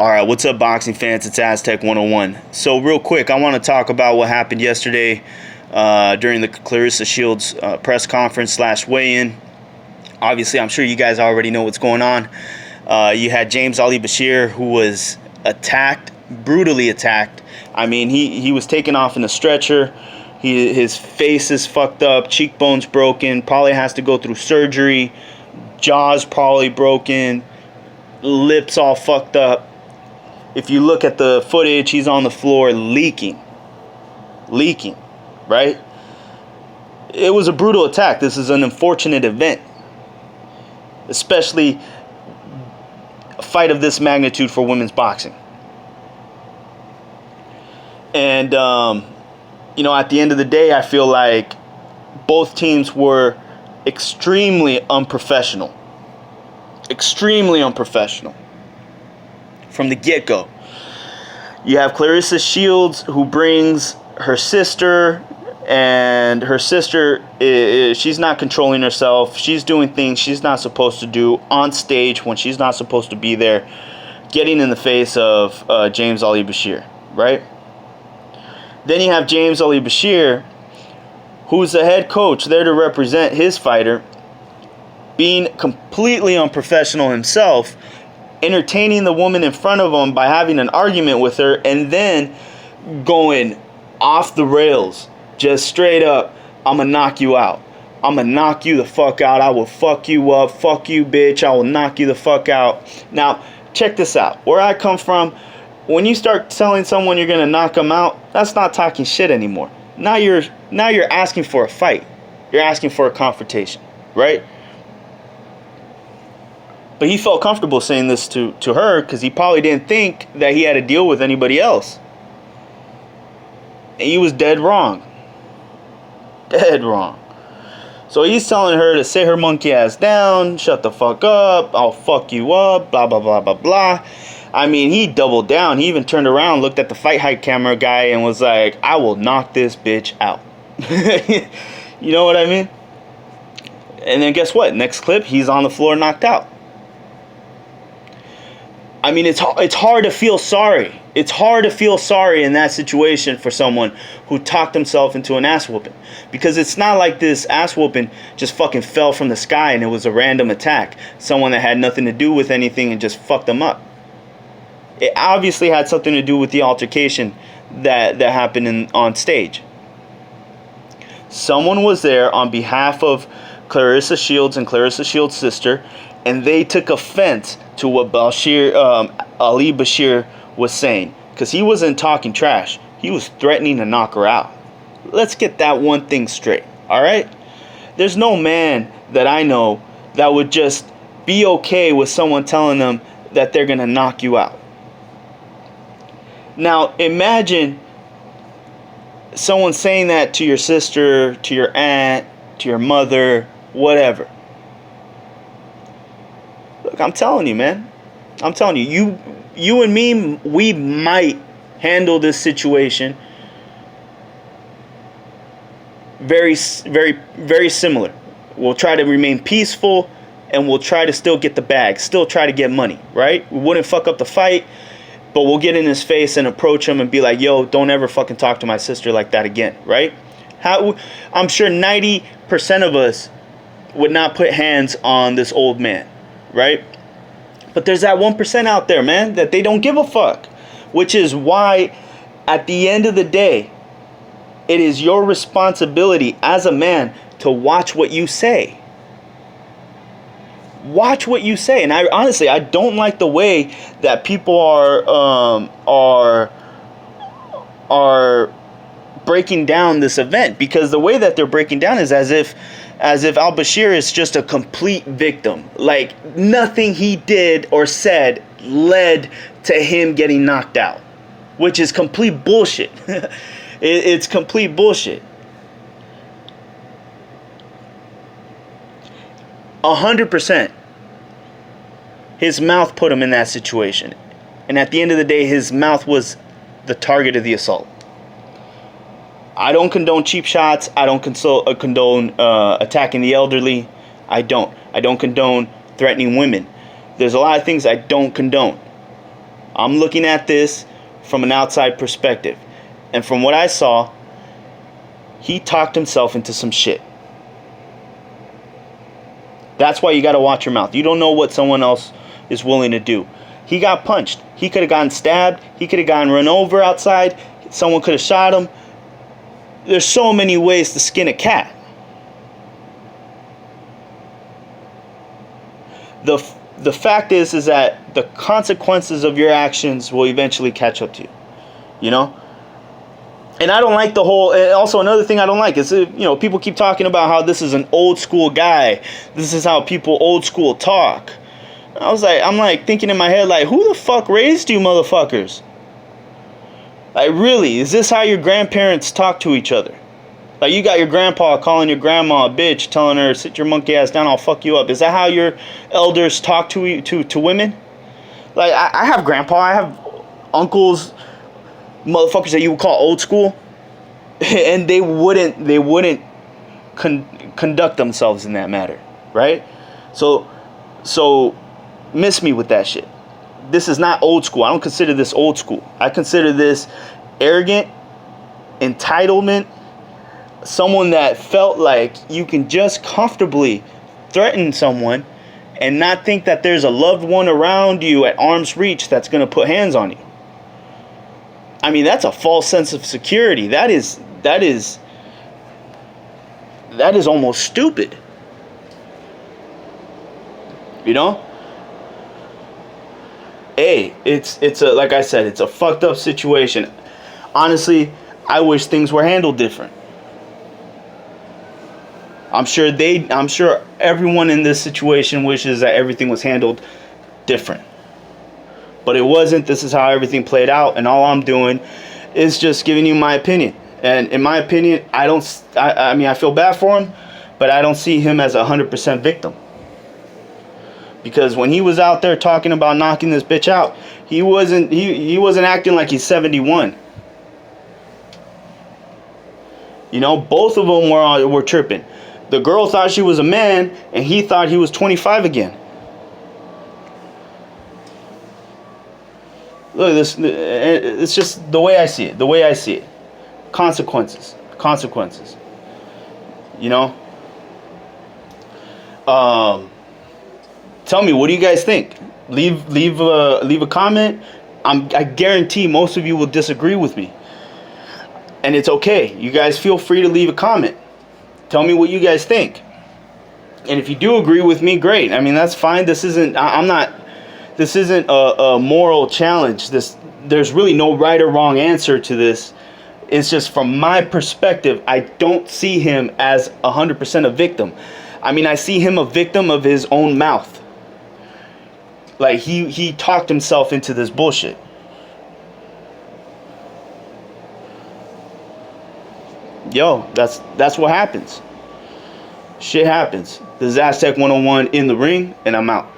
All right, what's up, boxing fans? It's Aztec 101. So real quick, I want to talk about what happened yesterday during the Claressa Shields press conference / weigh-in. Obviously, I'm sure you guys already know what's going on. You had James Ali Bashir, who was attacked, brutally attacked. I mean, he was taken off in a stretcher. His face is fucked up, cheekbones broken, probably has to go through surgery, jaws probably broken, lips all fucked up. If you look at the footage, he's on the floor leaking, right? It was a brutal attack. This is an unfortunate event, especially a fight of this magnitude for women's boxing. And, you know, at the end of the day, I feel like both teams were extremely unprofessional. Extremely unprofessional. From the get-go. You have Claressa Shields, who brings her sister, and her sister, she's not controlling herself. She's doing things she's not supposed to do on stage when she's not supposed to be there, getting in the face of James Ali Bashir, right? Then you have James Ali Bashir, who's the head coach there to represent his fighter, being completely unprofessional himself, entertaining the woman in front of him by having an argument with her, and then going off the rails, just straight up, I'm gonna knock you out. I'm gonna knock you the fuck out. I will fuck you up. Fuck you, bitch. I will knock you the fuck out. Now, check this out. Where I come from, when you start telling someone you're gonna knock them out, that's not talking shit anymore. Now you're asking for a fight. You're asking for a confrontation, right? But he felt comfortable saying this to her because he probably didn't think that he had to deal with anybody else. And he was dead wrong. Dead wrong. So he's telling her to sit her monkey ass down, shut the fuck up, I'll fuck you up, blah, blah, blah, blah, blah. I mean, he doubled down. He even turned around, looked at the fight hype camera guy and was like, I will knock this bitch out. You know what I mean? And then guess what? Next clip, he's on the floor knocked out. I mean, it's hard to feel sorry. It's hard to feel sorry in that situation for someone who talked himself into an ass whooping. Because it's not like this ass whooping just fucking fell from the sky and it was a random attack. Someone that had nothing to do with anything and just fucked them up. It obviously had something to do with the altercation that happened on stage. Someone was there on behalf of Claressa Shields and Claressa Shields' sister, and they took offense to what Ali Bashir was saying. Because he wasn't talking trash. He was threatening to knock her out. Let's get that one thing straight, alright? There's no man that I know that would just be okay with someone telling them that they're going to knock you out. Now, imagine someone saying that to your sister, to your aunt, to your mother, whatever. Look, I'm telling you, man. I'm telling you, you and me, we might handle this situation very, very, very similar. We'll try to remain peaceful, and we'll try to still get the bag, still try to get money, right? We wouldn't fuck up the fight, but we'll get in his face and approach him and be like, yo, don't ever fucking talk to my sister like that again, right? I'm sure 90% of us would not put hands on this old man, right? But there's that 1% out there, man, that they don't give a fuck. Which is why, at the end of the day, it is your responsibility as a man to watch what you say. Watch what you say. And I honestly don't like the way that people are breaking down this event, because the way that they're breaking down is as if Al Bashir is just a complete victim. Like nothing he did or said led to him getting knocked out, which is complete bullshit. It's complete bullshit. 100%. His mouth put him in that situation. And at the end of the day, his mouth was the target of the assault. I don't condone cheap shots. I don't condone attacking the elderly. I don't condone threatening women. There's a lot of things I don't condone. I'm looking at this from an outside perspective. And from what I saw, he talked himself into some shit. That's why you got to watch your mouth. You don't know what someone else is willing to do. He got punched. He could have gotten stabbed. He could have gotten run over outside. Someone could have shot him. There's so many ways to skin a cat. The fact is that the consequences of your actions will eventually catch up to you. You know? And I don't like the whole, also another thing I don't like is, people keep talking about how this is an old school guy. This is how people old school talk. I'm like thinking in my head, like, who the fuck raised you motherfuckers? Like, really, is this how your grandparents talk to each other? Like, you got your grandpa calling your grandma a bitch, telling her, sit your monkey ass down, I'll fuck you up. Is that how your elders talk to women? Like, I have grandpa, I have uncles, motherfuckers that you would call old school, and they wouldn't conduct themselves in that matter, right? So miss me with that shit. This is not old school. I don't consider this old school. I consider this arrogant, entitlement, someone that felt like you can just comfortably threaten someone and not think that there's a loved one around you at arm's reach that's going to put hands on you. I mean, that's a false sense of security. That is almost stupid. You know? Hey, it's a, like I said, it's a fucked up situation. Honestly, I wish things were handled different. I'm sure everyone in this situation wishes that everything was handled different. But it wasn't. This is how everything played out, and all I'm doing is just giving you my opinion. And in my opinion, I mean, I feel bad for him, but I don't see him as a 100% victim. Because when he was out there talking about knocking this bitch out, he wasn't acting like he's 71. You know, both of them were tripping. The girl thought she was a man, and he thought he was 25 again. Look at this. It's just the way I see it. Consequences. You know. Tell me, what do you guys think? Leave a comment. I guarantee most of you will disagree with me, and it's okay. You guys feel free to leave a comment. Tell me what you guys think. And if you do agree with me, great. I mean, that's fine. This isn't a moral challenge. There's really no right or wrong answer to this. It's just from my perspective, I don't see him as 100% a victim. I mean, I see him a victim of his own mouth. Like, he talked himself into this bullshit. Yo, that's what happens. Shit happens. This is Aztec 101 in the ring, and I'm out.